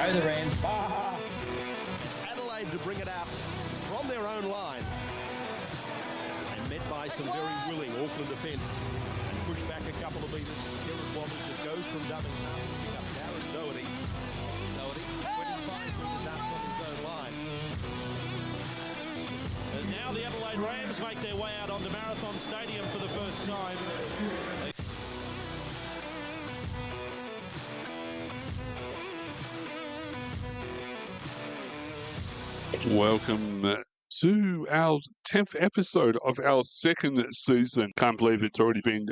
Go the Rams. Adelaide to bring it out from their own line. And met by some very willing Auckland defence. And pushed back a couple of metres. Kieran Walters just goes from dubbing half to pick up Darren Doherty. 25 metres out from his own line. As now the Adelaide Rams make their way out onto Marathon Stadium for the first time. Welcome to our 10th episode of our second season. Can't believe it's already been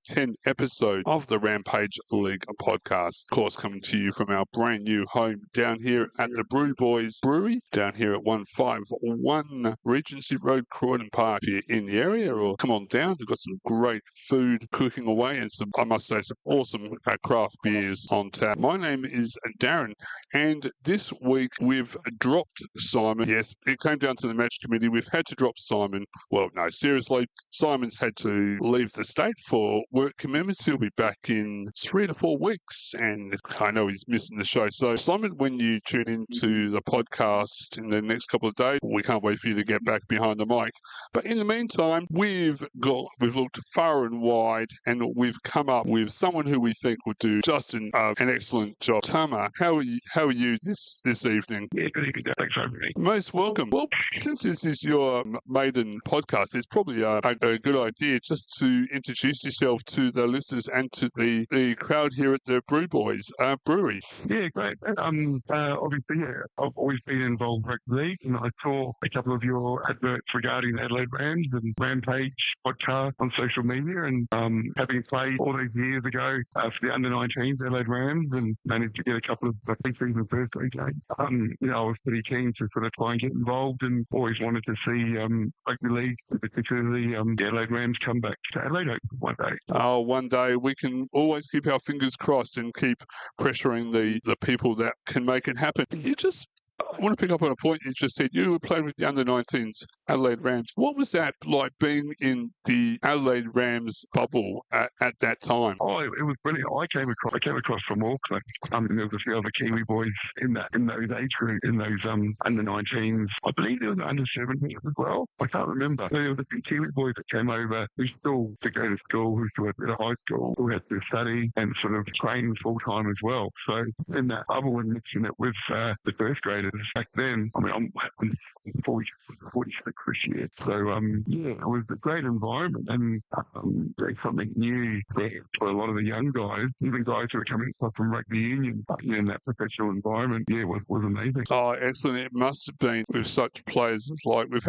10 episodes of the Rampage League podcast. Of course, coming to you from our brand new home down here at the Brew Boys Brewery, down here at 151 Regency Road, Croydon Park. If you're in the area, or come on down, we've got some great food cooking away and some, I must say, some awesome craft beers on tap. My name is Darren, and this week we've dropped Simon. Yes, it came down to the match committee. We've had to drop Simon. Well, no, seriously, Simon's had to leave the state for work commitments. He'll be back in 3 to 4 weeks, and I know he's missing the show. So, Simon, when you tune into the podcast in the next couple of days, we can't wait for you to get back behind the mic. But in the meantime, we've looked far and wide, and we've come up with someone who we think would do just an excellent job. Tama, how are you this evening? Yeah, good evening. Thanks for having me. Most welcome. Well, since this is your maiden podcast, it's probably a good idea just to introduce yourself to the listeners and to the crowd here at the Brew Boys Brewery. Yeah, great. Obviously, yeah, I've always been involved with rugby league, and I saw a couple of your adverts regarding the Adelaide Rams and Rampage podcast on social media, and having played all those years ago for the under-19s Adelaide Rams and managed to get a couple of pre-season first grade games, I was pretty keen to sort of try and get involved, and always wanted to see rugby league, particularly the Adelaide Rams, come back to Adelaide one day. Oh, one day. We can always keep our fingers crossed and keep pressuring the people that can make it happen. I want to pick up on a point you just said. You played with the under-19s Adelaide Rams. What was that like, being in the Adelaide Rams bubble at that time? Oh, it was brilliant. I came across from Auckland. There was a few other Kiwi boys in those age groups, in those under-19s. I believe there was under-17s as well. I can't remember. There was a few Kiwi boys that came over who still to go to school, who still had to go to high school, who had to study and sort of train full-time as well. So in that bubble and mixing it with the first graders back then, I'm 46 this year. So, it was a great environment, and there's something new there for a lot of the young guys, even guys who are coming from rugby union, in that professional environment. Yeah, was amazing. Oh, excellent. It must have been with such players as like, we've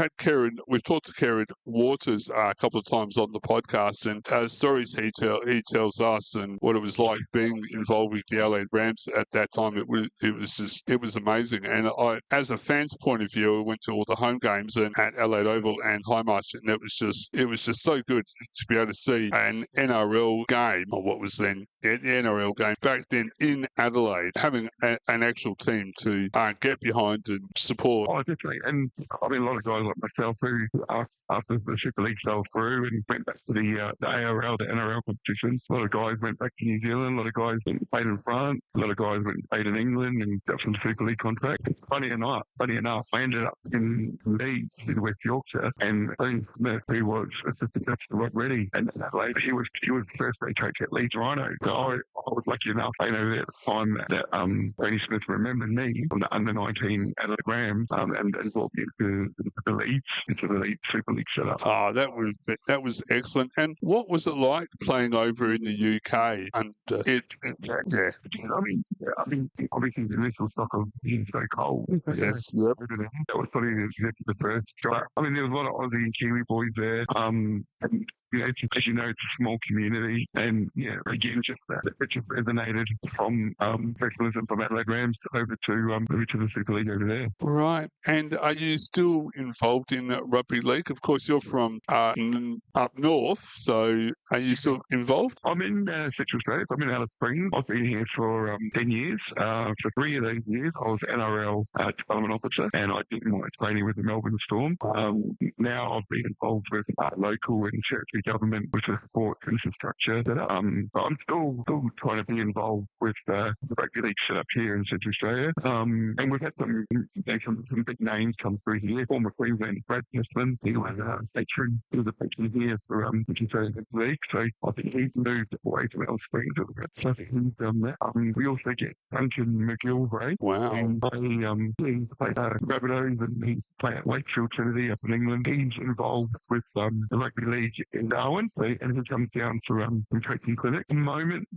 talked to Kieran Waters a couple of times on the podcast, and stories he tells us and what it was like being involved with the Adelaide Rams at that time. It was amazing. And I, as a fan's point of view, I went to all the home games and at Adelaide Oval and Highmarsh, and it was just so good to be able to see an NRL game, or what was then the NRL game back then in Adelaide, having an actual team to get behind and support. Oh, definitely. And a lot of guys like myself who, after the Super League fell through and went back to the ARL, the NRL competitions, a lot of guys went back to New Zealand, a lot of guys went and played in France, a lot of guys went and played in England and got some Super League contracts. Funny enough, I ended up in Leeds in West Yorkshire, and Ian Smith, who was assistant coach to Rob Reddy, and Adelaide, he was first grade coach at Leeds Rhino. So I was lucky enough, at the time that Tony Smith remembered me from the under-19 Adelaide Rams, and brought me into the Leeds Super League setup. Oh, that was excellent. And what was it like playing over in the UK? And Yeah. Obviously the initial shock of being so cold. Yes, yep. That was probably the first shock. There was a lot of Aussie and Kiwi boys there. And as you know, it's a small community, and again, it just resonated from professionalism from Adelaide Rams over to the Super League over there. Right. And are you still involved in rugby league? Of course, you're from up north, so are you still involved? I'm in Central Australia. I'm in Alice Springs. I've been here for 10 years. For 3 of those years, I was NRL development officer, and I did my training with the Melbourne Storm. Now I've been involved with local and territory obviously government with the support infrastructure set up. But I'm still trying to be involved with the rugby league set up here in Central Australia. And we've had some big names come through here. Former Queensland Brad Nesman, he was a patron here for Central Australia Rugby League. So I think he's moved away from Alice Springs. So I think he's done that. We also get Duncan McGilvray. Wow. And he played at Rabbitohs and he played at Wakefield Trinity up in England. He's involved with the rugby league in Darwin, and he comes down for coaching clinic. At the moment,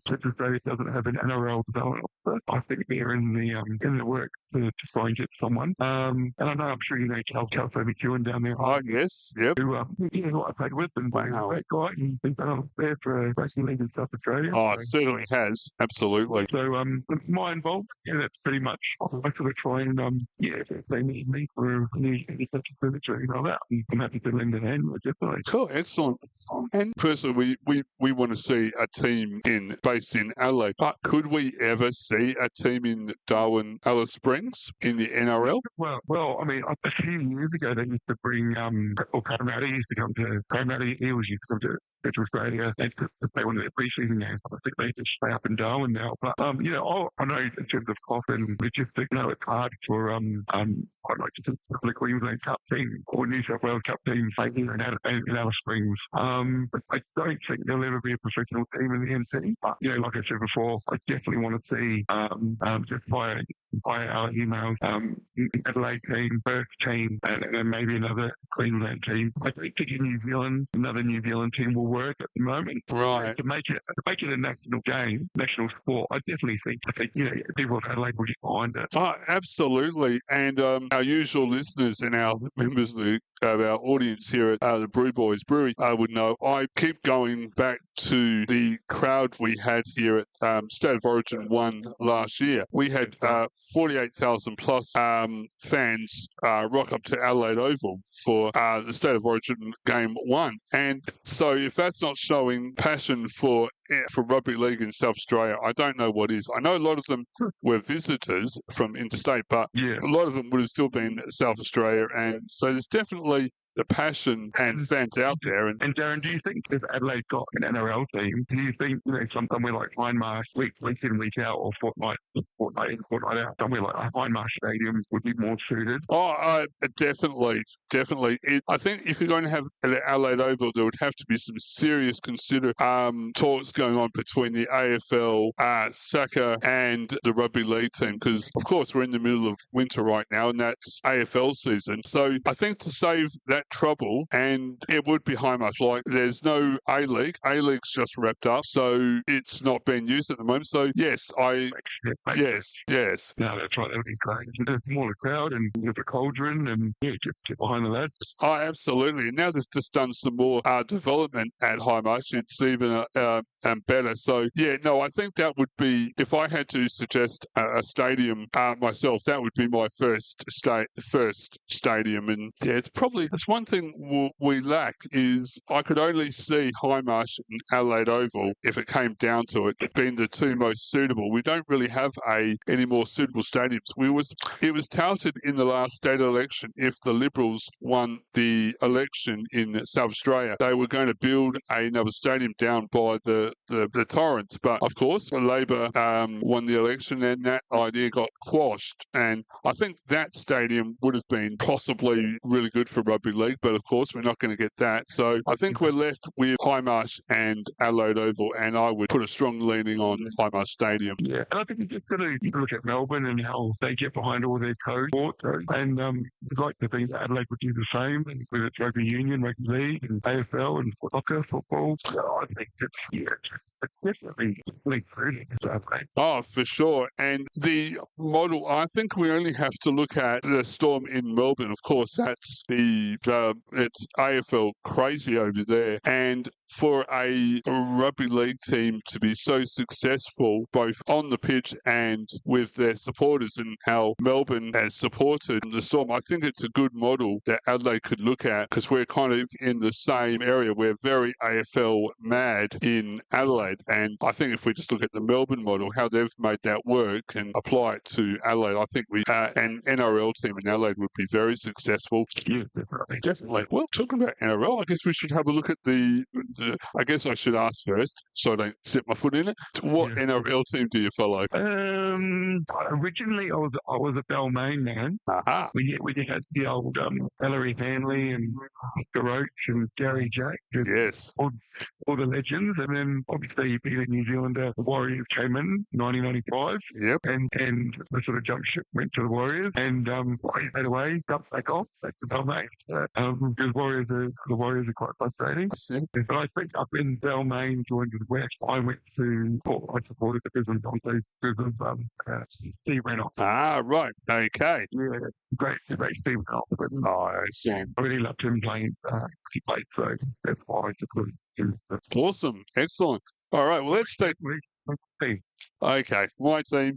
Central Australia doesn't have an NRL development officer. I think they're in the work to try and get someone. And I know, I'm sure you know Cal McEwen down there. Oh, yes, yep. Who I played with, and he's a great guy. He's been done there for racing league in South Australia. Oh, it certainly has. Absolutely. So my involvement, that's pretty much. I sort of try and if they need me for any such clinics or anything like that, I'm happy to lend a hand. Definitely. Cool, excellent. And firstly, we want to see a team based in Adelaide, but could we ever see a team in Darwin, Alice Springs in the NRL? Well, I mean, a few years ago they used to bring Parramatta used to come to Parramatta Eels used to come to Central Australia and to play one of their pre-season games. I think they just stay up in Darwin now. But I know in terms of cost and logistics, it's hard for I'd like to see the Queensland Cup team or New South Wales Cup team play here in Alice Springs. But I don't think there'll ever be a professional team in the NT. But like I said before, I definitely want to see just via our emails, Adelaide team, Perth team, and then maybe another Queensland team. I don't think another New Zealand team will work at the moment. Right. To make it a national game, national sport, I definitely think people of Adelaide will get behind it. Oh, absolutely. And our usual listeners and our members of our audience here at the Brew Boys Brewery would know I keep going back to the crowd we had here at State of Origin 1 last year. We had 48,000 plus fans rock up to Adelaide Oval for the State of Origin Game 1. And so if that's not showing passion for rugby league in South Australia, I don't know what is. I know a lot of them were visitors from interstate, but a lot of them would have still been South Australia. And so there's definitely the passion and fans out there. And Darren, do you think if Adelaide got an NRL team, do you think somewhere like Hindmarsh, week in, week out, or fortnight in, fortnight out, somewhere like Hindmarsh Stadium would be more suited? Oh, definitely. I think if you're going to have an Adelaide Oval, there would have to be some serious talks going on between the AFL, SACA, and the rugby league team, because of course we're in the middle of winter right now, and that's AFL season. So I think to save that trouble, and it would be Hindmarsh. Like, there's no A-League. A-League's just wrapped up, so it's not being used at the moment. So yes, yes. No, that's right. That would be great. There's a smaller crowd and there's a cauldron and get behind the lads. Oh, absolutely. And now they've just done some more development at Hindmarsh. It's even better. So I think that would be, if I had to suggest a stadium myself, that would be my first stadium. And it's one thing we lack is I could only see Hindmarsh and Adelaide Oval, if it came down to it, being the two most suitable. We don't really have any more suitable stadiums. It was touted in the last state election, if the Liberals won the election in South Australia, they were going to build another stadium down by the Torrens. But of course, Labor won the election and that idea got quashed. And I think that stadium would have been possibly really good for rugby league, but of course we're not going to get that. So I think we're left with Hindmarsh and Adelaide Oval, and I would put a strong leaning on Hindmarsh Stadium. Yeah, and I think you just got to look at Melbourne and how they get behind all their codes. And I'd like to think that Adelaide would do the same with its rugby union, rugby league, and AFL and soccer, football. So I think it's definitely fruiting. Oh, for sure. And the model, I think we only have to look at the Storm in Melbourne. Of course, that's it's AFL crazy over there. And for a rugby league team to be so successful, both on the pitch and with their supporters, and how Melbourne has supported the Storm, I think it's a good model that Adelaide could look at, because we're kind of in the same area. We're very AFL mad in Adelaide, and I think if we just look at the Melbourne model, how they've made that work and apply it to Adelaide, I think an NRL team in Adelaide would be very successful. Yeah, definitely. Definitely. Well, talking about NRL, I guess we should have a look at I guess I should ask first, so I don't set my foot in it. What NRL team do you follow? Originally, I was a Balmain man. Aha. We had the old Ellery Hanley and Roach and Gary Jack. Yes. All the legends, and then obviously being a New Zealander, the Warriors came in 1995. Yep. And the sort of jump ship went to the Warriors, and straight away jumped back off back to Balmain. Because the Warriors are quite frustrating. But I think up in Balmain, joined with West, I supported the Brisbane Broncos because of Steve Reynolds. Ah, right. Okay. Yeah, great Steve Reynolds. Oh, I see. I really loved him playing. He played, so that's why I supported him. Awesome. Excellent. All right. Well, let's take. Okay, my team,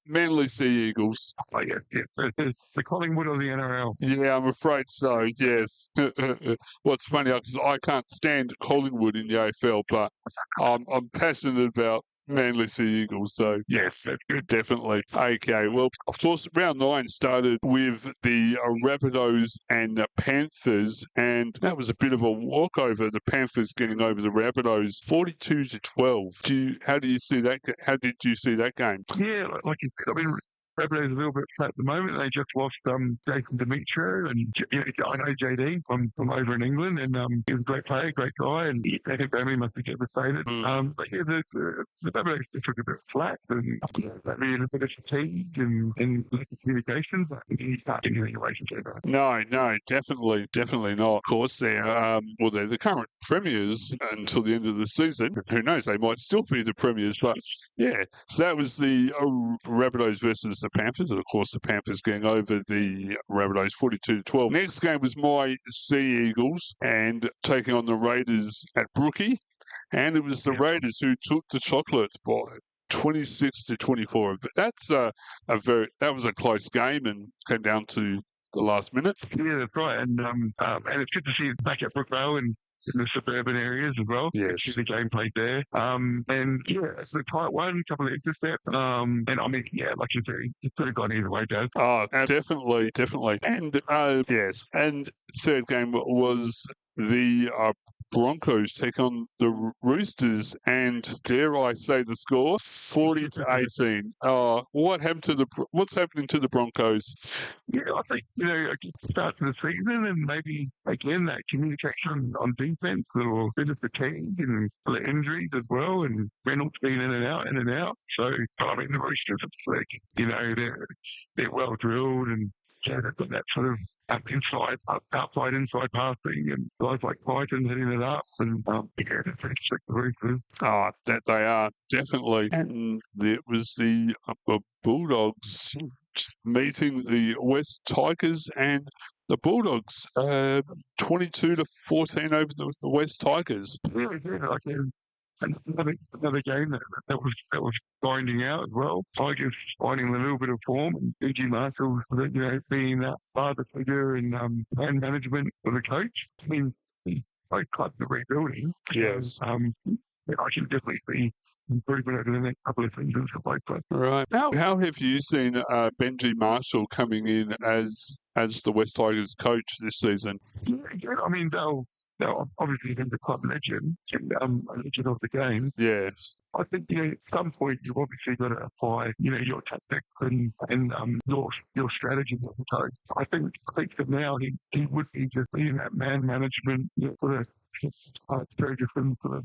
Manly Sea Eagles. Oh, yeah. The Collingwood of the NRL. Yeah, I'm afraid so, yes. What's funny, because I can't stand Collingwood in the AFL, but I'm passionate about Manly Sea Eagles, so yes, definitely. Okay, well, of course, round 9 started with the Rabbitohs and the Panthers, and that was a bit of a walkover. The Panthers getting over the Rabbitohs 42-12. How do you see that? How did you see that game? Yeah, like you said, I mean, Rabbitohs a little bit flat at the moment. They just lost Jason Demetrio, and I know JD from over in England, and he was a great player, great guy, and I think Bammy must be devastated. But yeah, the Rabbitohs took a bit of flack, and that really a bit of fatigue and lack of communication. But he can't get anything away from JD. No, definitely not. Of course, they're the current premiers until the end of the season. Who knows? They might still be the premiers, but yeah. So that was the Rabbitohs versus the Panthers, and of course the Panthers getting over the Rabbitohs 42-12. Next game was my Sea Eagles and taking on the Raiders at Brookie, and it was the Raiders who took the chocolates by 26-24. That was a close game and came down to the last minute. Yeah, that's right, and it's good to see it back at Brookvale and in the suburban areas as well. Yes. See the game played there. And yeah, it's a tight one, a couple of intercepts. And I mean, yeah, like you say, it could have gone either way, Dad. Oh, definitely. And yes. And third game was the Broncos take on the Roosters, and dare I say the score, 40-18. What's happening to the Broncos? Yeah, I think, start to the season and maybe, again, that communication on defence, a little bit of fatigue and the injuries as well, and Reynolds being in and out. So, I mean, the Roosters are like, they're well drilled, and yeah, they've got that sort of outside inside passing, and guys like Python hitting it up, and they're pretty sick, the Roosters. Oh, that they are, definitely. And it was the Bulldogs meeting the West Tigers, and the Bulldogs 22-14 over the West Tigers. Yeah, another game that was grinding out as well. Tigers finding a little bit of form, and E.G. Marshall, being that father figure and management for the coach. I mean, both clubs are rebuilding. Yes. I can definitely see improvement over the next couple of seasons for both clubs. Right. How have you seen Benji Marshall coming in as the West Tigers coach this season? Yeah, I mean, they'll obviously he's a club legend and a legend of the game. Yes. I think at some point you've obviously got to apply your tactics and your strategy as a coach. I think for now he would be just being that man management for the very different sort of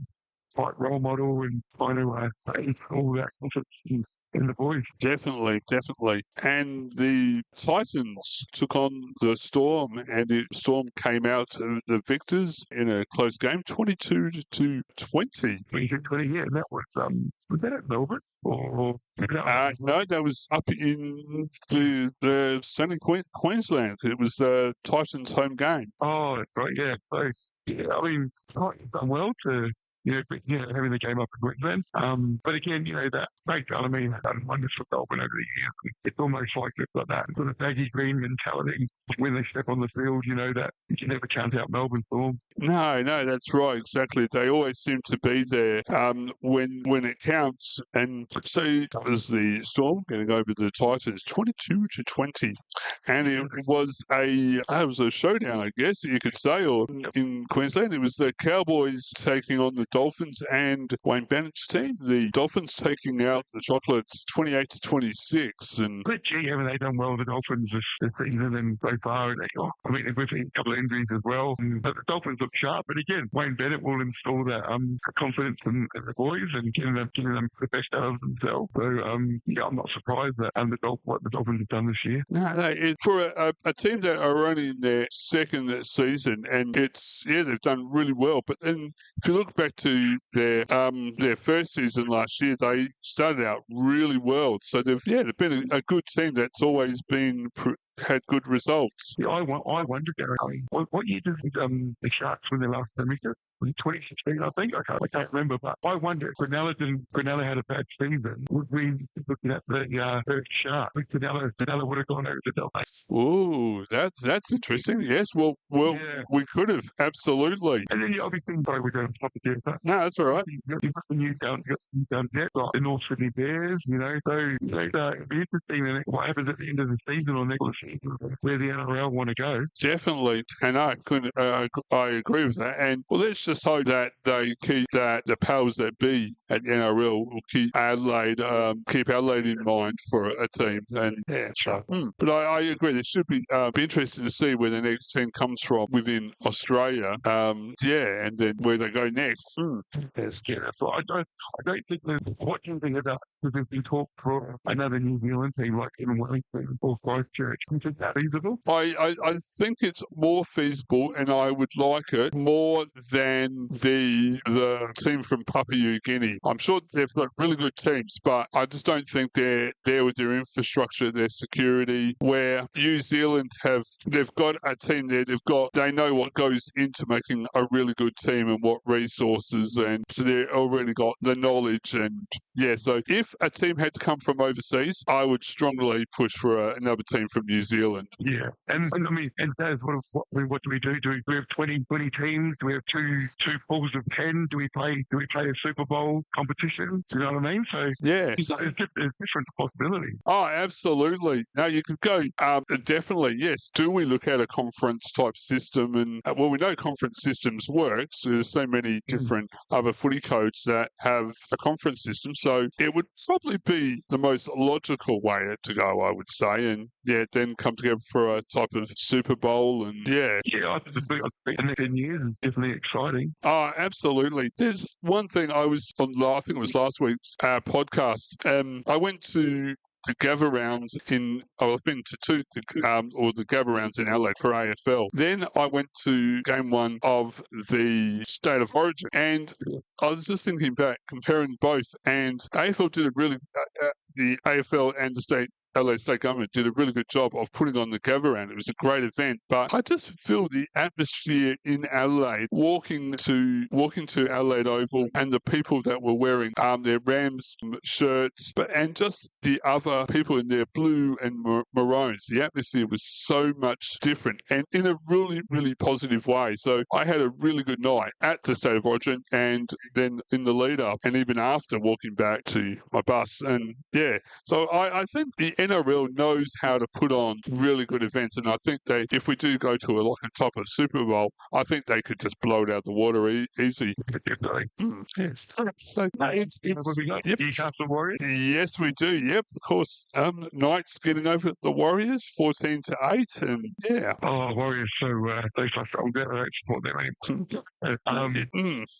right role model and trying to all that concept in the boys. Definitely. And the Titans took on the Storm, and the Storm came out the victors in a close game, 22-20. 22-20, yeah, and that was that at Melbourne? Or no, that was up in the sunny Queensland. It was the Titans' home game. Oh, that's right, yeah. So Yeah, I mean, it's done well to, having the game up in Queensland. But again, that breakdown, I mean, I've done wonders for Melbourne over the years. It's almost like they've got that sort of baggy green mentality when they step on the field, that you can never count out Melbourne for them. No, that's right, exactly. They always seem to be there when it counts. And so that was the Storm getting over the Titans 22-20. And it was a showdown, I guess you could say, or in Queensland. It was the Cowboys taking on the Dolphins and Wayne Bennett's team. The Dolphins taking out the Chocolates 28-26. And But gee, haven't they done well, the Dolphins, this season and so far? I mean, we've seen a couple of injuries as well. But the Dolphins look sharp. But again, Wayne Bennett will install that confidence in the boys and giving them the best out of themselves. So, I'm not surprised that what the Dolphins have done this year. No, it's for a team that are only in their second season, and they've done really well. But then if you look back to their first season last year, they started out really well. So they've been a good team that's always been had good results. Yeah, I wonder, Gary, what year did the Sharks win their last premiership? Was it 2016, I think? I can't remember, but I wonder if Quinella had a bad season. Would we be looking at the first Shark? Quinella would have gone over to Dolphins. Oh, that's interesting. Yes, well, Yeah. we could have, absolutely. And then obviously, sorry, we're going to top again. No, that's all right. You've got the Newtown Jets, got the North Sydney Bears, so it'd be interesting what happens at the end of the season or next season, where the NRL want to go. Definitely, and I agree with that. And well, let's just hope that they keep the powers that be at NRL will keep Adelaide in mind for a team. And but I agree. There should be interesting to see where the next team comes from within Australia. And then where they go next. Yes, that's right. I don't think there's watching thing about because there's been talk for another New Zealand team like in Wellington or Christchurch. Is that feasible? I think it's more feasible, and I would like it more than the team from Papua New Guinea. I'm sure they've got really good teams, but I just don't think they're there with their infrastructure, their security. Where New Zealand they've got a team there. They know what goes into making a really good team and what resources, and so they've already got the knowledge. And so if a team had to come from overseas, I would strongly push for another team from New Zealand. Yeah, and I mean, and Daz, what do we do? Do we have 20 teams? Do we have two pools of 10? Do we play a Super Bowl competition? Do you know what I mean? So it's different possibilities. Oh, absolutely. Now you could go. Definitely, yes. Do we look at a conference type system? And we know conference systems work. So there's so many different other footy codes that have a conference system. So it would probably be the most logical way to go, I would say. And then come together for a type of Super Bowl. And I think the next 10 years is definitely exciting. Oh, absolutely. There's one thing I was on. I think it was last week's podcast. I went to the Gather rounds I've been to two, or the Gather rounds in Adelaide for AFL. Then I went to game one of the State of Origin, and I was just thinking back, comparing both, and AFL did a really, the AFL and the Adelaide State Government did a really good job of putting on the Gather round. It was a great event, but I just feel the atmosphere in Adelaide, walking to Adelaide Oval, and the people that were wearing their Rams shirts, and just the other people in their blue and maroons. The atmosphere was so much different, and in a really, really positive way. So I had a really good night at the State of Origin, and then in the lead up, and even after, walking back to my bus. And so I think the NRL knows how to put on really good events, and I think if we do go to a top of Super Bowl, I think they could just blow it out the water easy. Yes. So it's Newcastle Warriors? Yes, we do. Yep, of course. Knights getting over the Warriors 14-8, and Oh, Warriors! So frustrating. I don't support them.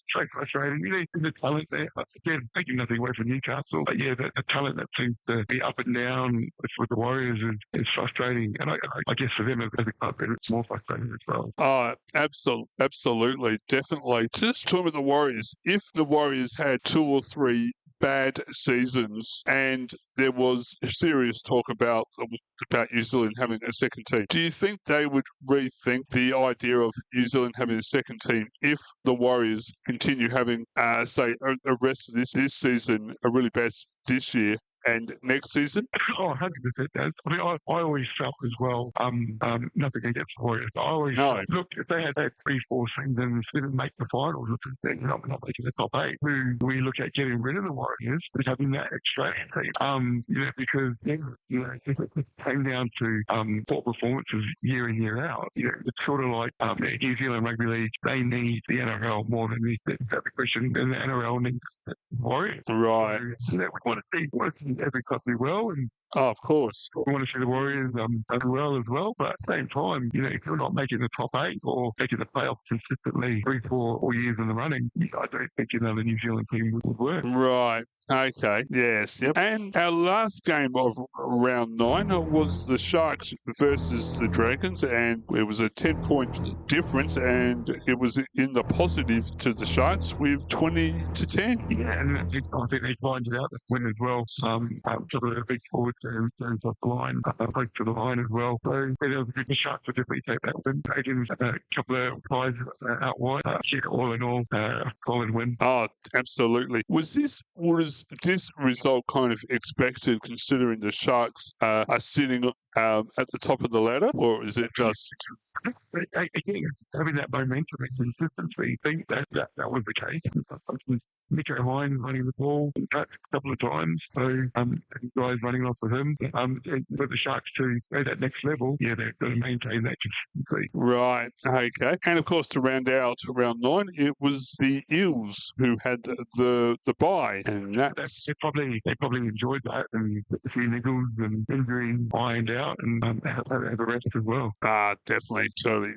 So frustrating. The talent there. Again, taking nothing away from Newcastle, but the talent that seems to be up and down with the Warriors is frustrating. And I guess for them as a club, it's more frustrating as well. Oh, absolutely, definitely. Just talking about the Warriors, if the Warriors had two or three bad seasons, and there was serious talk about New Zealand having a second team. Do you think they would rethink the idea of New Zealand having a second team if the Warriors continue having, say, a rest of this season, a really bad this year, and next season? Oh, 100%. I mean, I always felt as well, nothing against the Warriors, but I always felt, look, if they had that 3-4 seasons, didn't make the finals, they're not making the top 8, we look at getting rid of the Warriors and having that Australian team. Because, if it came down to poor performances year in, year out, it's sort of like New Zealand Rugby League, they need the NRL more than the question, and the NRL needs the Warriors. Right. So, we want to see every club do well, and of course, we want to see the Warriors do well. But at the same time, if you're not making the top 8 or making the playoffs consistently 3-4 years in the running, I don't think another New Zealand team would work. Right. Okay. Yes. Yep. And our last game of round 9 was the Sharks versus the Dragons, and it was a 10-point difference, and it was in the positive to the Sharks with 20-10. Yeah, and I think they climbed it out the win as well. Sort of a big forward turns off the line, close to the line as well. So the Sharks would definitely take that win. Dragons, a couple of guys out wide. All in all, a solid win. Oh, absolutely. Was this result kind of expected, considering the Sharks are sitting at the top of the ladder, or is it just? Again, having that momentum and consistency, I think that was the case. Nico Hines running the ball a couple of times, so guys running off with him. But the Sharks to go that next level, they've got to maintain that consistency. Right. Okay. And of course, to round out round 9, it was the Eels who had the bye, and that's they probably enjoyed that, and a few niggles and injury ironed out, and have a rest as well. Definitely,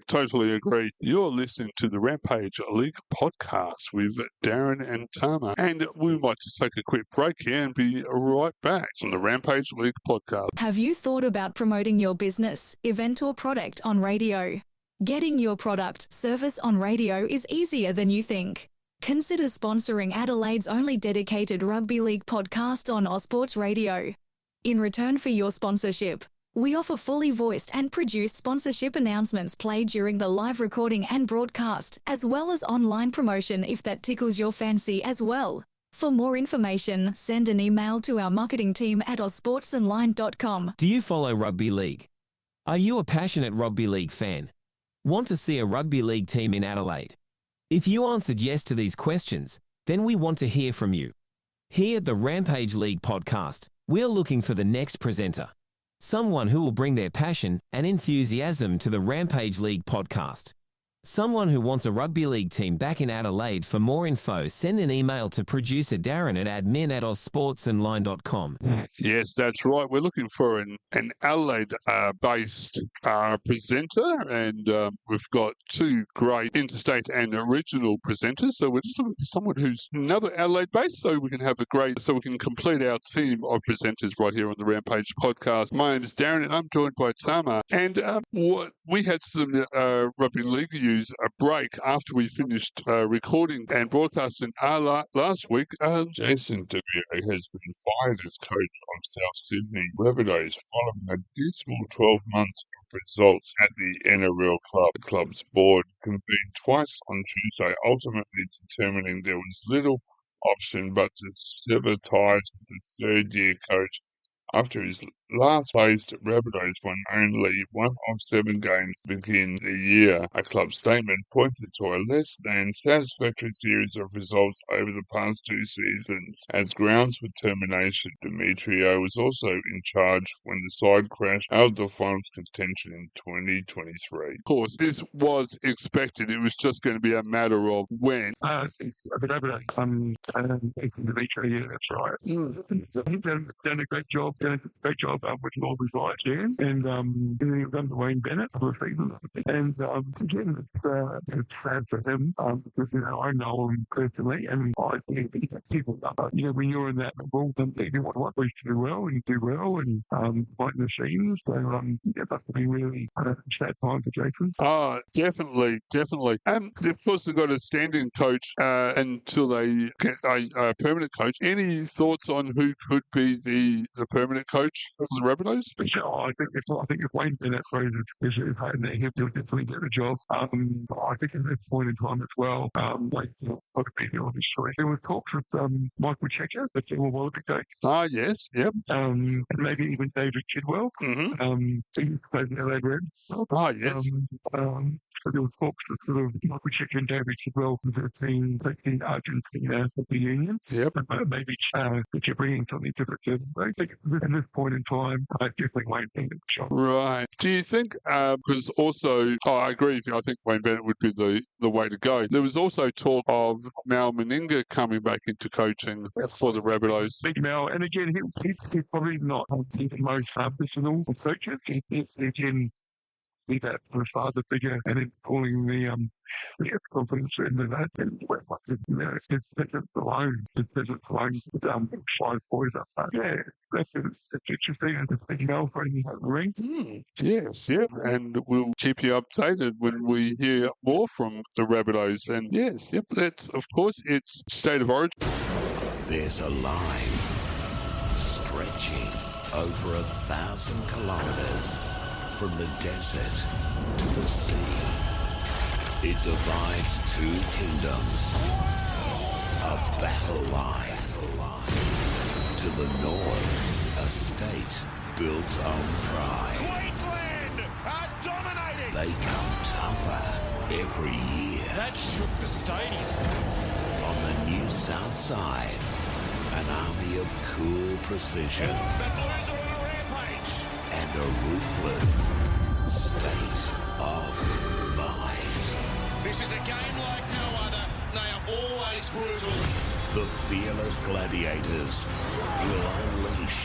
totally agree. You're listening to the Rampage League podcast with Darren and Tama, and we might just take a quick break here and be right back on the Rampage League podcast. Have you thought about promoting your business, event or product on radio? Getting your product, service on radio is easier than you think. Consider sponsoring Adelaide's only dedicated rugby league podcast on Ausports Radio. In return for your sponsorship, we offer fully voiced and produced sponsorship announcements played during the live recording and broadcast, as well as online promotion if that tickles your fancy as well. For more information, send an email to our marketing team at ausportsonline.com. Do you follow rugby league? Are you a passionate rugby league fan? Want to see a rugby league team in Adelaide? If you answered yes to these questions, then we want to hear from you. Here at the Rampage League podcast, we're looking for the next presenter. Someone who will bring their passion and enthusiasm to the Rampage League podcast. Someone who wants a rugby league team back in Adelaide. For more info, send an email to producer Darren at admin@ausportsonline.com. Yes, that's right. We're looking for an Adelaide-based presenter, and we've got 2 great interstate and regional presenters. So we're just looking for someone who's another Adelaide-based, so we can complete our team of presenters right here on the Rampage podcast. My name is Darren, and I'm joined by Tama. And we had some rugby league news a break after we finished recording and broadcasting last week. Jason DeVere has been fired as coach of South Sydney Rabbitohs following a dismal 12 months of results at the NRL club. The club's board convened twice on Tuesday, ultimately determining there was little option but to sever ties with the third-year coach. After his last placed, Rabbitohs won only 1 of 7 games to begin the year. A club statement pointed to a less than satisfactory series of results over the past 2 seasons as grounds for termination. Demetrio was also in charge when the side crashed out of the finals contention in 2023. Of course, this was expected. It was just going to be a matter of when. Demetrio, that's right. He's done a great job with Lord Reside again, and then he was under Wayne Bennett for a season. And again, it's sad for him because I know him personally, and I think people, when you're in that role, then you want ways to do well, and do well, and behind the scenes. So that must be really sad time for Jason. Oh, definitely. Of course, they've got a standing coach until they get a permanent coach. Any thoughts on who could be the permanent coach for the Rabbitohs? I think if Wayne Bennett is hiding there, he'll definitely get the job. I think at this point in time as well, probably be the obvious choice. There was talks with Michael Checker, the former Wallaby coach. Ah, yes, yep. And maybe even David Kidwell. He played in the LA Reds. Ah, yes. So there was talks with sort of Michael Checker and David Kidwell for the team taking Argentina for the Union. Yep. Maybe if you're bringing something different to them. I think at this point in time, I definitely Wayne Bennett shot. Right. Do you think, because also, I agree with you, I think Wayne Bennett would be the way to go. There was also talk of Mal Meninga coming back into coaching for the Rabbitohs. Big Mal, and again, he's probably not the most personal of coaches. He's again, be that sort of father figure and then pulling the confidence in that and his presence alone, with 5 boys up there. Yeah, it's interesting and it's big Mel for any ring. Yes, yeah. And we'll keep you updated when we hear more from the Rabbitohs. And yes, yep, that's of course it's State of Origin. There's a line stretching over 1,000 kilometers from the desert to the sea. It divides 2 kingdoms. A battle line. To the north, a state built on pride. Queensland are dominating. They come tougher every year. That shook the stadium. On the new south side, an army of cool precision. The Blues are on a rampage. And a ruthless state of mind. This is a game like no other. They are always brutal. The fearless gladiators will unleash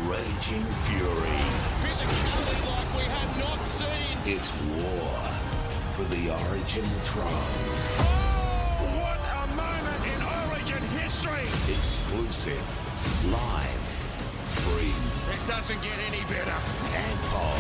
raging fury. Physicality like we have not seen. It's war for the Origin throne. Oh, what a moment in Origin history. Exclusive, live, free. It doesn't get any better. Ampol,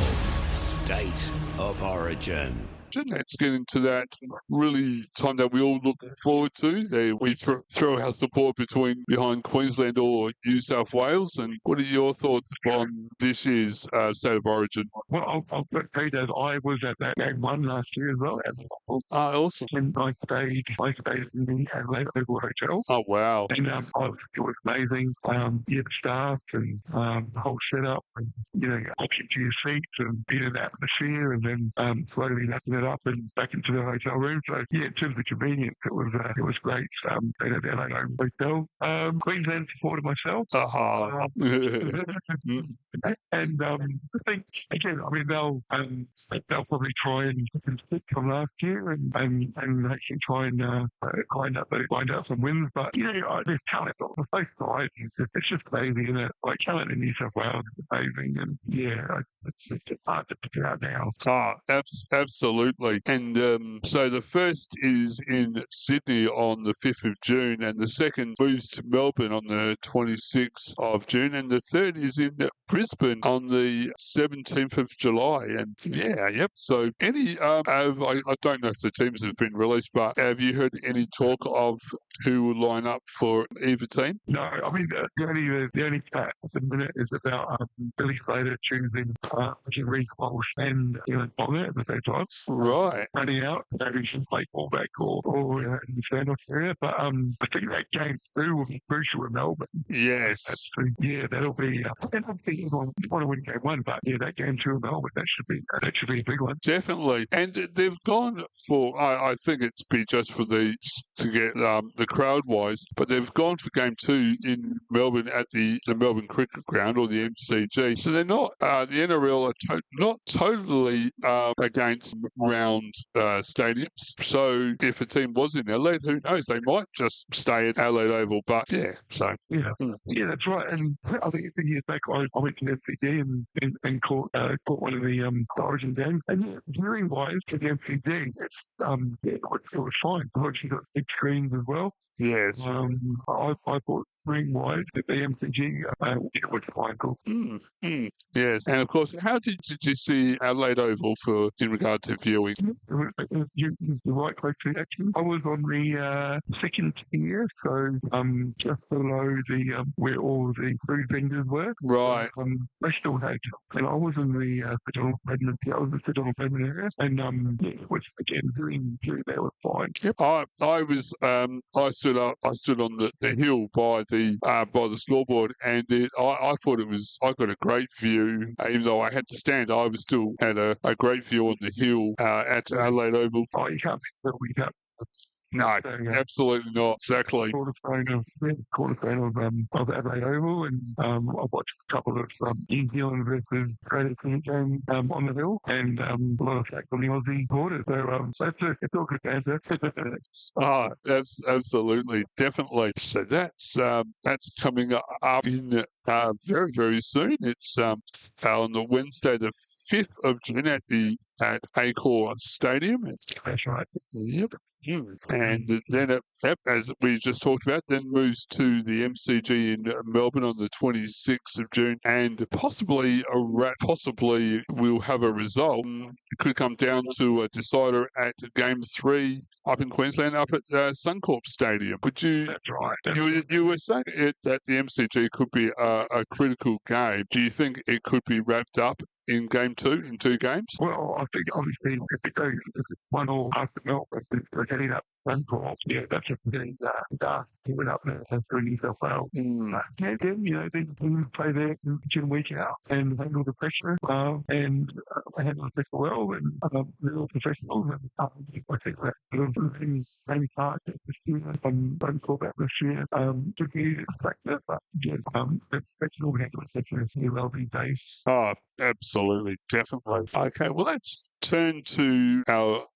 State of Origin. Let's get into that really time that we all look forward to. There we throw our support behind Queensland or New South Wales. And what are your thoughts on this year's State of Origin? Well, I'll say that I was at that game 1 last year as well. Awesome. And I stayed in the Adelaide Oval Hotel. Oh, wow. And it was amazing. The staff and the whole setup and, option to your seats and being in the atmosphere and then slowly lapping it up and back into the hotel room. So, yeah, in terms of convenience, it was great. Staying at the LA Hotel. Queensland supported myself. And I think, again, they'll probably try and stick from last year and actually try and find out some wins. But, there's talent on both sides. It's just amazing, isn't it? Like, talent in New South Wales is amazing. And, yeah, it's hard to figure out now. Absolutely. And so the first is in Sydney on the 5th of June, and the second moves to Melbourne on the 26th of June, and the third is in Brisbane on the 17th of July. And so any, I don't know if the teams have been released, but have you heard any talk of who will line up for either team? No, the only chat at the minute is about Billy Slater choosing Reece Walsh and Dylan Bonner at the same time. Right. Running out, maybe should play fullback or in the standoff area. But I think that game 2 will be crucial with Melbourne. Yes. That'll be. I don't think everyone want to win game 1, but that game 2 of Melbourne, that should be a big one. Definitely. And they've gone for, I think it's be just for to get the crowd wise, but they've gone for game 2 in Melbourne at the Melbourne Cricket Ground or the MCG. So they're not, the NRL are not totally against round stadiums. So if a team was in Adelaide, who knows? They might just stay at Adelaide Oval. But yeah, so yeah, that's right. And I think a few years back, I went to the MCG and caught one of the Origin games. And yeah, viewing wise for the MCG, it was fine. I've actually got 6 screens as well. yes. I bought ring wide at the MCG, it was fine. Cool. Yes, and of course, how did you see Adelaide Oval in regard to viewing? You're right, question. Actually, I was on the second tier, so just below the where all the food vendors were. Right. They still had, and I was in the predominant payment area, and which again, doing that was fine. Yep. I stood on the hill by the scoreboard, and I thought I got a great view. Even though I had to stand, I was still had a great view on the hill at Adelaide Oval. Oh, you can't we can't. No, absolutely not. Exactly. Cornerstone of Adelaide Oval, and I've watched a couple of New Zealand versus Australia cricket games on the hill, and a lot of fact on the Aussie border. So it's all good answer. That's absolutely, definitely. So that's coming up in very, very soon. It's on the Wednesday, the 5th of June at Accor Stadium. That's right. Yep. And then, as we just talked about, then moves to the MCG in Melbourne on the 26th of June, and possibly we'll have a result. It could come down to a decider at Game 3 up in Queensland, up at Suncorp Stadium. Would you? That's right. You were saying that the MCG could be a critical game. Do you think it could be wrapped up in Game 2, in 2 games? Well, I think obviously if it goes 1-1 after Melbourne, they're getting up Suncorp. Yeah, that's just getting dark. He went up there and through New South Wales. Yeah, then they play there week in, week out and handle the pressure and handle the pressure well, and they're all professionals. And I think that sort of maybe part this year, don't talk about this year, to be effective, but yes, the professional handle the pressure is really well these days. Oh, absolutely, definitely. Okay, well, let's turn to our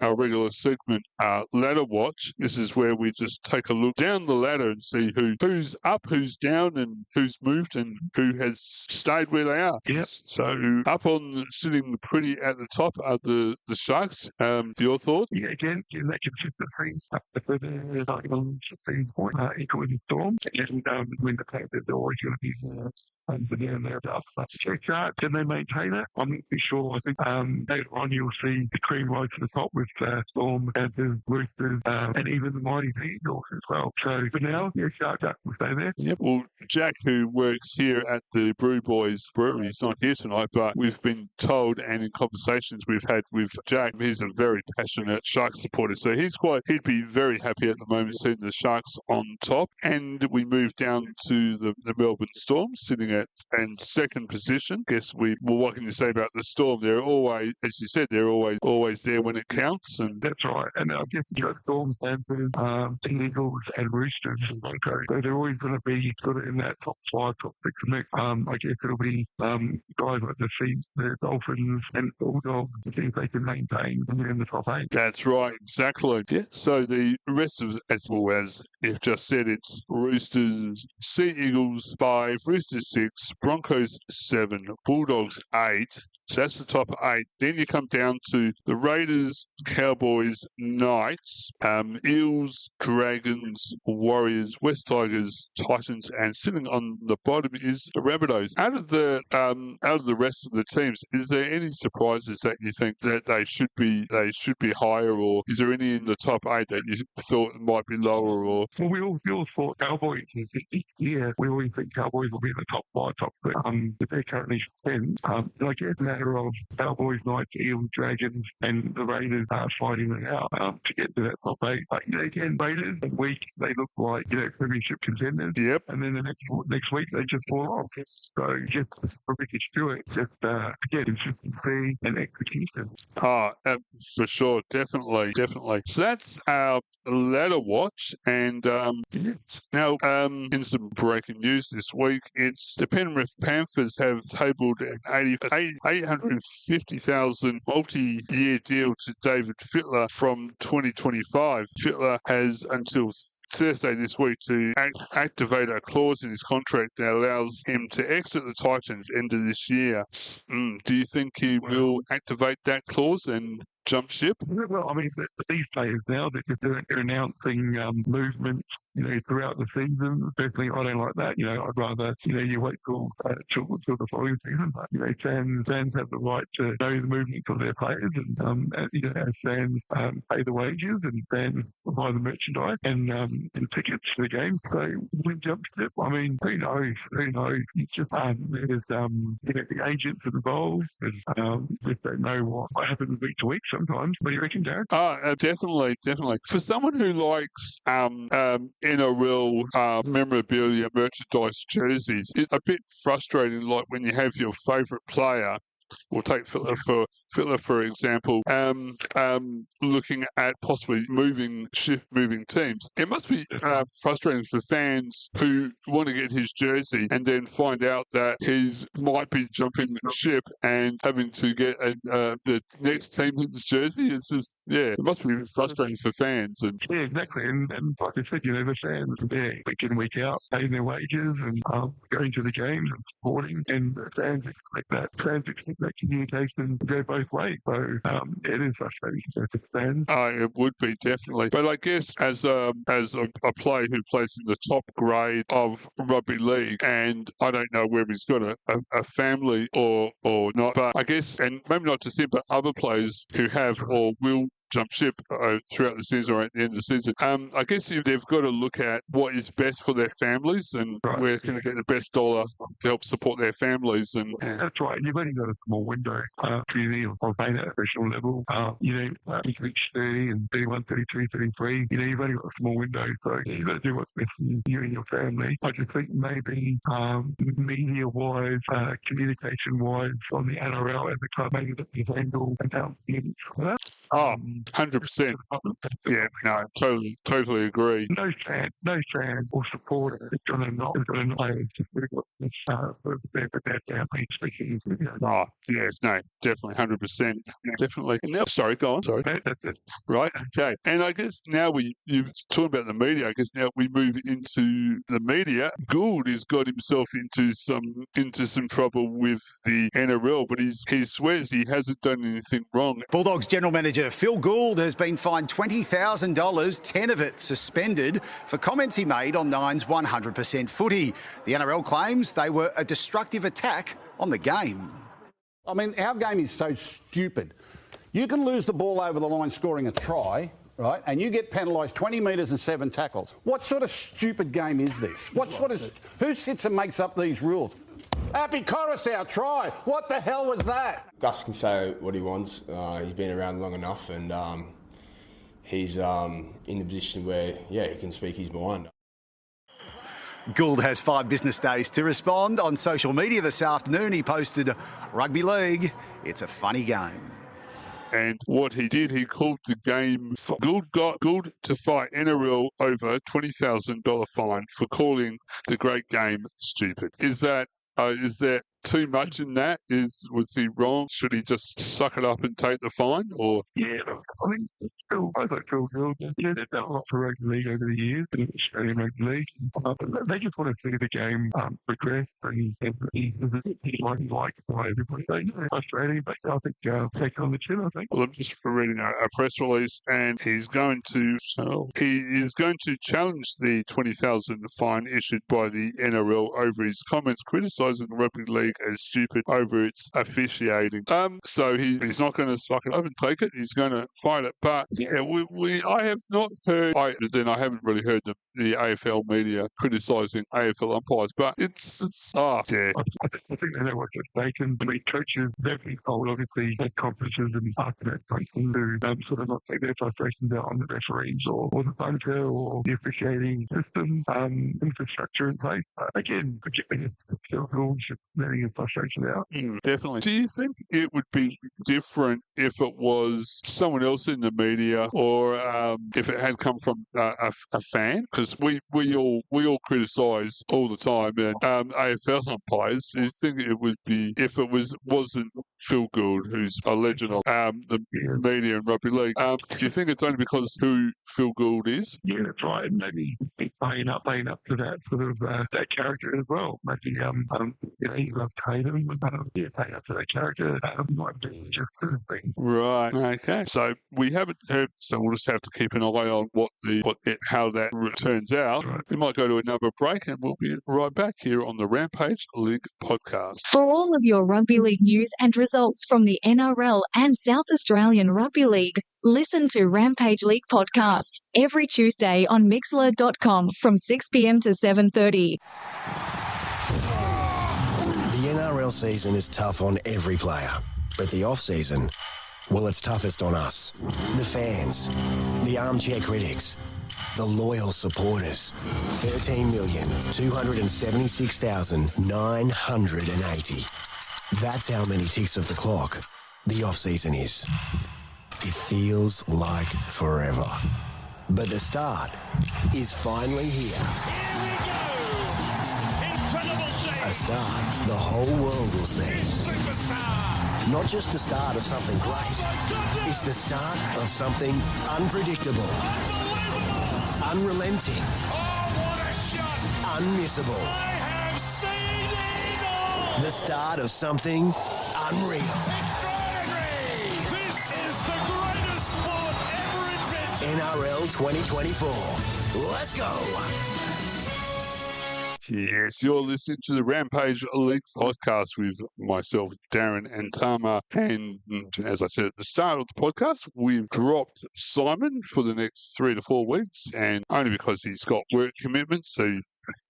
regular segment, Ladder Watch. This is where we just take a look down the ladder and see who's up, who's down, and who's moved, and who has stayed where they are. Yes. So up on sitting pretty at the top are the Sharks. Your thoughts? Yeah, again, that consistency up the further starting on 16 points, equal with the Storm, and when the Panthers are always going to be and again, they're up. Can they maintain it? I'm not too sure. I think later on you'll see the cream rise to the top with Storm, Panthers, Roosters, and even the mighty Eagles as well. So for now, yeah, Jack will stay there. Yep. Well, Jack, who works here at the Brew Boys Brewery, is not here tonight, but we've been told, and in conversations we've had with Jack, he's a very passionate Sharks supporter. So he'd be very happy at the moment seeing the Sharks on top. And we move down to the Melbourne Storm, sitting at second position. Guess what can you say about the Storm? They're always, as you said, they're always there when it counts. And that's right. And I guess you got Storm, Panthers, Eagles, and Roosters and Broncos. So they're always going to be sort of in that top 5, top 6 mix. I guess it'll be guys like the Dolphins and Bulldogs to see if they can maintain and get in the top 8. That's right, exactly. Yeah. So the rest of, as well as you've just said, it's Roosters, Sea Eagles 5, Roosters 6, Broncos 7, Bulldogs 8. So that's the top 8. Then you come down to the Raiders, Cowboys, Knights, Eels, Dragons, Warriors, West Tigers, Titans, and sitting on the bottom is the Rabbitohs. Out of the rest of the teams, is there any surprises that you think that they should be higher, or is there any in the top 8 that you thought might be lower? Or well, we all thought Cowboys. Yeah, we always think Cowboys will be in the top 5, top 6. But they're currently 10. I guess of Cowboys, Knights, Eels, Dragons, and the Raiders are fighting it out to get to that top 8. But again, Raiders, a week they look like premiership contenders. Yep. And then the next week they just fall off. So just for Ricky Stewart, just consistency and execution. For sure, definitely. So that's our ladder watch, and now in some breaking news this week, it's the Penrith Panthers have tabled an $850,000 multi-year deal to David Fittler from 2025. Fittler has until Thursday this week to activate a clause in his contract that allows him to exit the Titans end of this year. Do you think he will activate that clause and jump ship? Well, I mean, these players now, they're announcing movements, throughout the season. Personally, I don't like that. I'd rather, you wait till the following season. But, fans have the right to know the movements of their players as fans pay the wages and fans buy the merchandise and tickets to the game. So we jump ship. I mean, who knows? It's just, there's, the agents are involved. We don't know what happens week to week sometimes. What do you reckon, Darren? Definitely. For someone who likes NRL memorabilia, merchandise, jerseys, it's a bit frustrating, like when you have your favourite player. We'll take Fittler for example, looking at possibly moving teams. It must be frustrating for fans who want to get his jersey and then find out that he might be jumping ship and having to get the next team his jersey. It's just, it must be frustrating for fans. And yeah, exactly. And like I said, the fans are there week in, week out, paying their wages and going to the games and supporting. And the fans expect that. Fans expect that communication to go both ways. So it is frustrating for fans. It would be, definitely. But I guess as a player who plays in the top grade of rugby league, and I don't know whether he's got a family or not, but I guess, and maybe not just him, but other players who have or will jump ship throughout the season or at the end of the season. I guess they've got to look at what is best for their families and where it's going to get the best dollar to help support their families. And that's right. You've only got a small window for you of playing at a professional level. You can reach 30 and 31, 32, 33. You've only got a small window, so you've got to do what's best for you and your family. I just think maybe media-wise, communication-wise on the NRL as a club, maybe that you handle announcements for that. 100%. Yeah, no, totally agree. No fan or supporter is going to not play. It's just really got this for their family, speaking. Oh, yes, no, definitely, 100%. Definitely. And now, sorry, go on. Sorry. No, that's it. Right, okay. And I guess now you've talked about the media. I guess now we move into the media. Gould has got himself into some trouble with the NRL, but he swears he hasn't done anything wrong. Bulldogs General Manager Phil Gould has been fined $20,000, 10 of it suspended, for comments he made on Nine's 100% footy. The NRL claims they were a destructive attack on the game. I mean, our game is so stupid. You can lose the ball over the line scoring a try, right, and you get penalised 20 metres and 7 tackles. What sort of stupid game is this? Who sits and makes up these rules? Happy Coruscant try. What the hell was that? Gus can say what he wants. He's been around long enough, and he's in the position where, he can speak his mind. Gould has 5 business days to respond. On social media this afternoon, he posted, "Rugby League, it's a funny game." And what he did, he called the game. Gould got Gould to fight NRL over $20,000 fine for calling the great game stupid. Is there too much in that? Was he wrong? Should he just suck it up and take the fine? Or yeah, I think both like Phil Gould. They've done a lot for rugby league over the years, in Australian rugby league. They just want to see the game progress, and he's liked by everybody. So, frustrating, but I think take on the chin. I think. Well, I'm just reading a press release, and he is going to challenge the $20,000 fine issued by the NRL over his comments criticising the rugby league as stupid over its officiating. So he's not going to suck it up and take it. He's going to fight it. But I have not heard. I haven't really heard the AFL media criticising AFL umpires. But it's I think they know what they're taking. The coaches, they've been told, obviously, at conferences and after that person to sort of not take their frustrations out on the referees or the punter or the officiating system, infrastructure in place. Again, rules letting your frustration out. Definitely. Do you think it would be different if it was someone else in the media, or if it had come from a fan? Because we all criticise all the time, and AFL umpires. Do you think it would be, if it wasn't Phil Gould, who's a legend of the media and rugby league. Do you think it's only because who Phil Gould is? Yeah, that's right. Maybe playing up to that sort of that character as well. Maybe he loves Tatum, playing up to that character. Might be just the thing. Right. Okay. So we haven't heard. So we'll just have to keep an eye on how that turns out. Right. We might go to another break, and we'll be right back here on the Rampage League podcast. For all of your rugby league news and results from the NRL and South Australian Rugby League, listen to Rampage League podcast every Tuesday on Mixlr.com from 6 p.m. to 7:30. The NRL season is tough on every player, but the off-season, well, it's toughest on us. The fans, the armchair critics, the loyal supporters. 13,276,980. That's how many ticks of the clock the off-season is. It feels like forever. But the start is finally here. A start the whole world will see. Not just the start of something great. It's the start of something unpredictable. Unrelenting. Unmissable. The start of something unreal. This is the greatest sport ever invented. NRL 2024. Let's go. Yes, you're listening to the Rampage League podcast with myself, Darren and Tama. And as I said at the start of the podcast, we've dropped Simon for the next 3 to 4 weeks, and only because he's got work commitments, so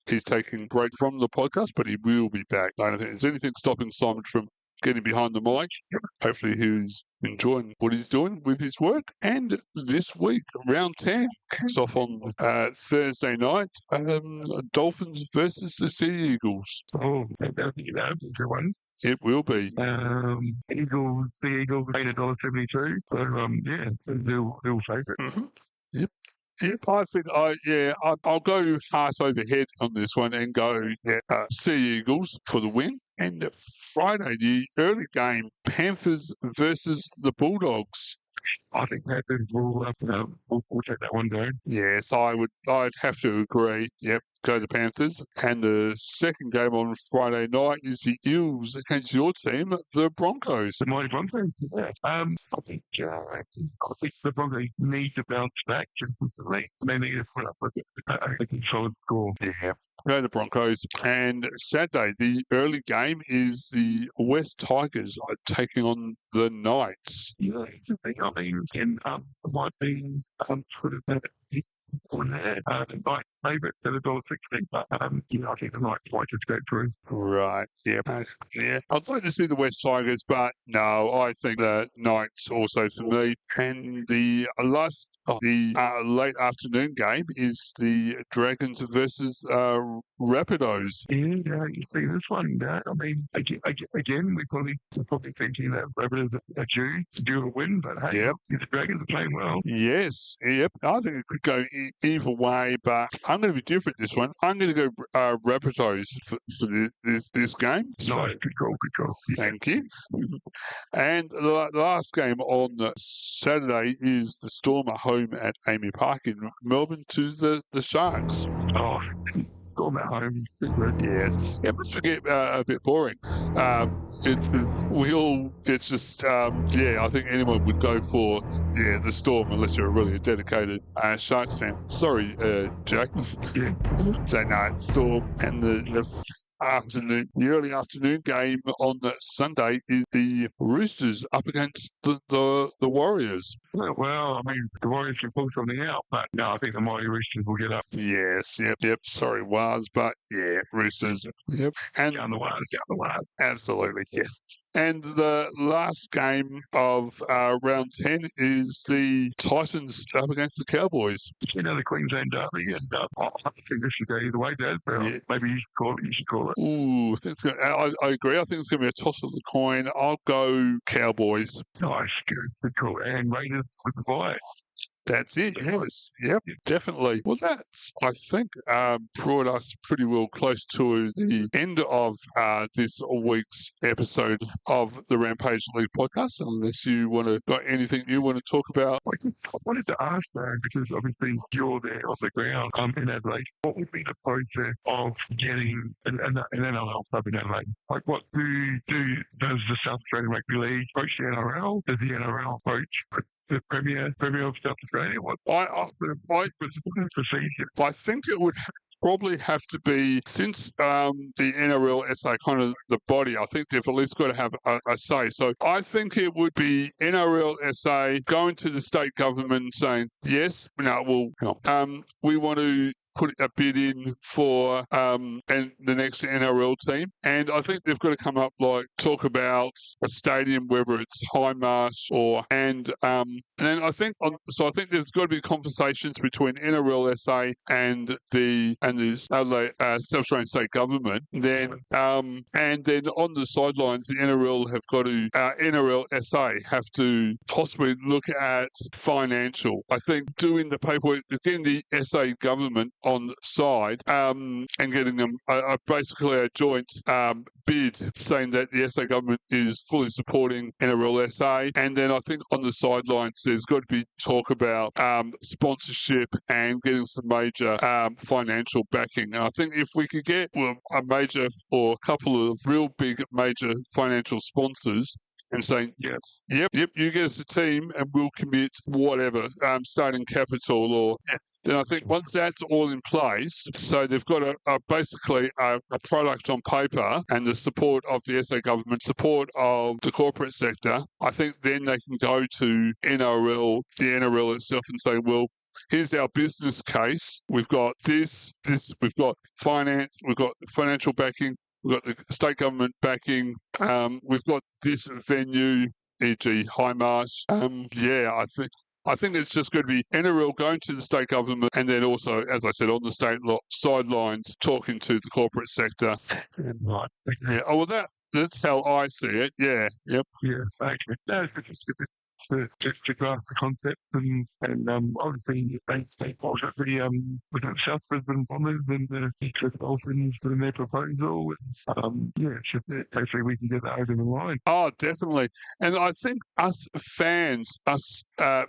he's taking a break from the podcast, but he will be back. I don't think there's anything stopping Simon from getting behind the mic. Hopefully he's enjoying what he's doing with his work. And this week, round 10 kicks off on Thursday night. Dolphins versus the Sea Eagles. Oh, that'll be a good one. It will be. The Eagles paid $1.72. So, they'll favourite. Mm-hmm. Yep. Yep, I think I'll go heart over head on this one and go Sea Eagles for the win. And Friday, the early game, Panthers versus the Bulldogs. I think Panthers will take that one down. Yes, I'd have to agree. Yep, go the Panthers. And the second game on Friday night is the Eels against your team, the Broncos. The mighty Broncos, yeah. I think the Broncos need to bounce back consistently. They need to put up a solid score. Yeah. Go the Broncos. And Saturday, the early game is the West Tigers taking on the Knights. Yeah, it's a thing. I mean, and it might be sort of on that. The Knights favourite at $1.60, but I think the Knights might just go through. Right. Yeah. Yeah. I'd like to see the West Tigers, but no, I think the Knights also for me. And the late afternoon game is the Dragons versus Rapidos. Yeah, you see this one. I mean, again, we're probably thinking that Rapidos are due to win, but hey, the Dragons are playing well. Yes. Yep. I think it could go either way, but I'm going to be different this one. I'm going to go Rapidos for this game. Nice, good call. Thank you. And the last game on Saturday is the Storm at home at Amy Park in Melbourne to the Sharks. Oh, Storm at home. Yes. It must get a bit boring. I think anyone would go for the Storm unless you're really a dedicated Sharks fan. Sorry, Jack. Yeah. So no, Storm. And the early afternoon game on Sunday is the Roosters up against the Warriors. Well, I mean, the Warriors can pull something out, but no, I think the mighty Roosters will get up. Yes, yep. Sorry, Waz, but yeah, Roosters. Yep. And down the Waz. Absolutely, yes. And the last game of round 10 is the Titans up against the Cowboys. The Queensland Derby, and I think this should go either way, Dad. Maybe you should call it. Ooh, I agree. I think it's going to be a toss of the coin. I'll go Cowboys. Nice, good call. And Raiders with the bye. That's it, yes. Yep, definitely. Well, that's, I think, brought us pretty well close to the end of this week's episode of the Rampage League podcast, unless you got anything you want to talk about. I wanted to ask, Darren, because obviously you're there on the ground in Adelaide. What would be the process of getting an NRL club in Adelaide? Like, what does the South Australian Rugby League coach the NRL? Does the NRL coach the Premier of South Australia? I think it would probably have to be, since the NRL SA kind of the body, I think they've at least got to have a say. So I think it would be NRL SA going to the state government and saying, yes, we want to put a bid in for and the next NRL team. And I think they've got to come up, talk about a stadium, whether it's Highmarsh and then I think there's got to be conversations between NRL SA and the South Australian state government. Then and then on the sidelines, the NRL NRL SA have to possibly look at financial. I think doing the paperwork, getting the SA government on side and getting them basically a joint bid saying that the SA government is fully supporting NRL SA. And then I think on the sidelines there's got to be talk about sponsorship and getting some major financial backing. And I think if we could get a major or a couple of real big major financial sponsors and saying, yep, you get us a team and we'll commit whatever, starting capital then I think once that's all in place, so they've got basically a product on paper and the support of the SA government, support of the corporate sector, I think then they can go to the NRL itself and say, well, here's our business case. We've got this, we've got finance, we've got financial backing, we've got the state government backing, we've got this venue, e.g. Highmarsh. I think it's just going to be NRL going to the state government and then also, as I said, on the state sidelines, talking to the corporate sector. Right. Yeah. Oh, well, that's how I see it. Yeah. Yep. Yeah. Okay. No, it's just to grasp the concept and obviously they was it South Brisbane Bombers and the Cliff Dolphins in their proposal. Hopefully we can get that over the line. Oh, definitely. And I think us fans of a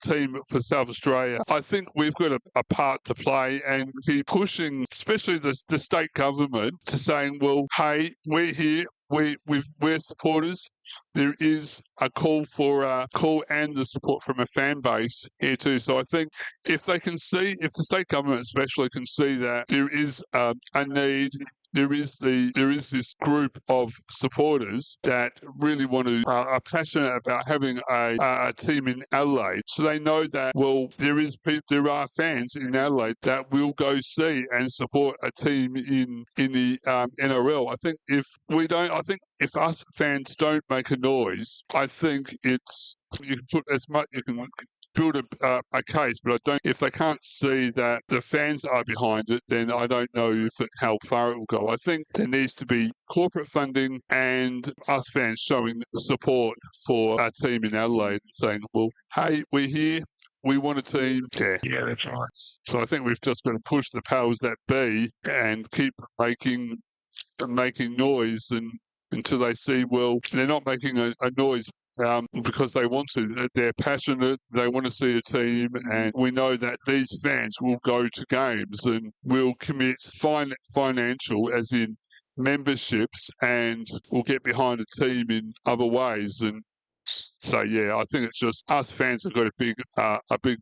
team for South Australia, I think we've got a part to play and be pushing, especially the state government, to saying, well, hey, we're here. We're supporters. There is a call and the support from a fan base here too. So I think if the state government especially can see that there is a need, there is this group of supporters that really are passionate about having a team in Adelaide. So they know that, well, there are fans in Adelaide that will go see and support a team in the NRL. I think if us fans don't make a noise, I think you can build a case, but if they can't see that the fans are behind it, then I don't know how far it will go. I think there needs to be corporate funding and us fans showing support for our team in Adelaide and saying, well, hey, we're here. We want a team. Yeah, that's right. So I think we've just got to push the powers that be and keep making noise until they see, well, they're not making a noise because they want to. They're passionate. They want to see a team, and we know that these fans will go to games and will commit financial, as in memberships, and will get behind a team in other ways. And so, yeah, I think it's just us fans have got a big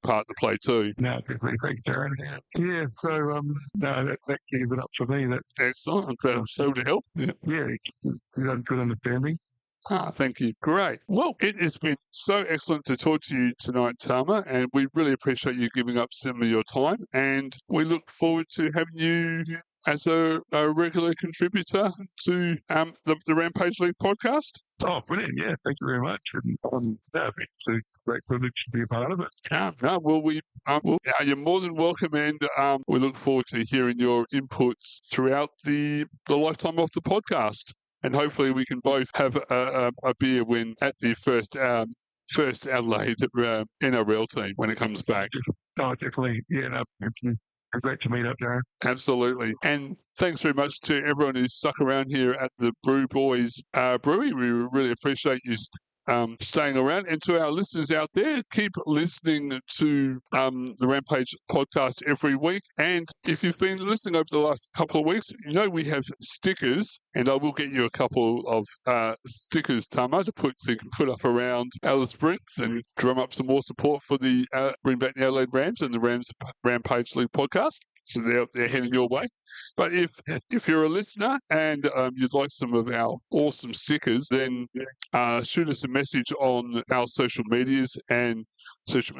part to play too. No, definitely. Thanks, Darren. Yeah, so that gave it up for me. That's excellent. I'm glad I'm able to help. Yeah, good understanding. Thank you. Great. Well, it has been so excellent to talk to you tonight, Tama, and we really appreciate you giving up some of your time, and we look forward to having you as a regular contributor to the Rampage League podcast. Oh, brilliant. Yeah, thank you very much. And it's a great privilege to be a part of it. You're more than welcome, and we look forward to hearing your inputs throughout the lifetime of the podcast. And hopefully we can both have a beer when at the first first Adelaide NRL team when it comes back. Oh, definitely. Yeah, no, great to meet up, Darren. Absolutely. And thanks very much to everyone who's stuck around here at the Brew Boys Brewery. We really appreciate you staying around. And to our listeners out there, keep listening to the Rampage podcast every week. And if you've been listening over the last couple of weeks, you know we have stickers, and I will get you a couple of stickers, Tama, to put up around Alice Springs and drum up some more support for the Bring Back the Adelaide Rams and the Rampage League podcast. So they're heading your way. But if you're a listener and you'd like some of our awesome stickers, then shoot us a message on our social medias and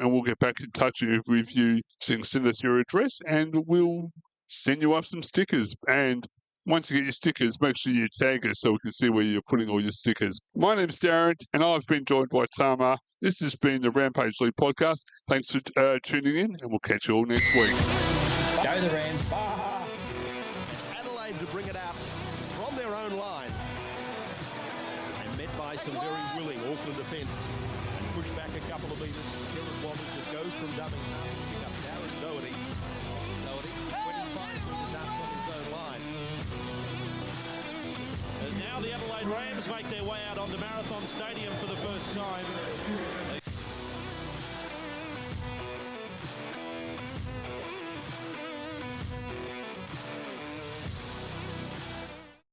we'll get back in touch with you. Send us your address and we'll send you up some stickers. And once you get your stickers, make sure you tag us so we can see where you're putting all your stickers. My name's Darren, and I've been joined by Tama. This has been the Rampage League podcast. Thanks for tuning in, and we'll catch you all next week. Go the Rams. Adelaide to bring it out from their own line. And met by some very willing Auckland defence. And pushed back a couple of metres. Kieran Wallace just goes from dubbing half to pick up Darren Doherty. Doherty, 25 metres out from his own line. As now the Adelaide Rams make their way out onto Marathon Stadium for the first time. They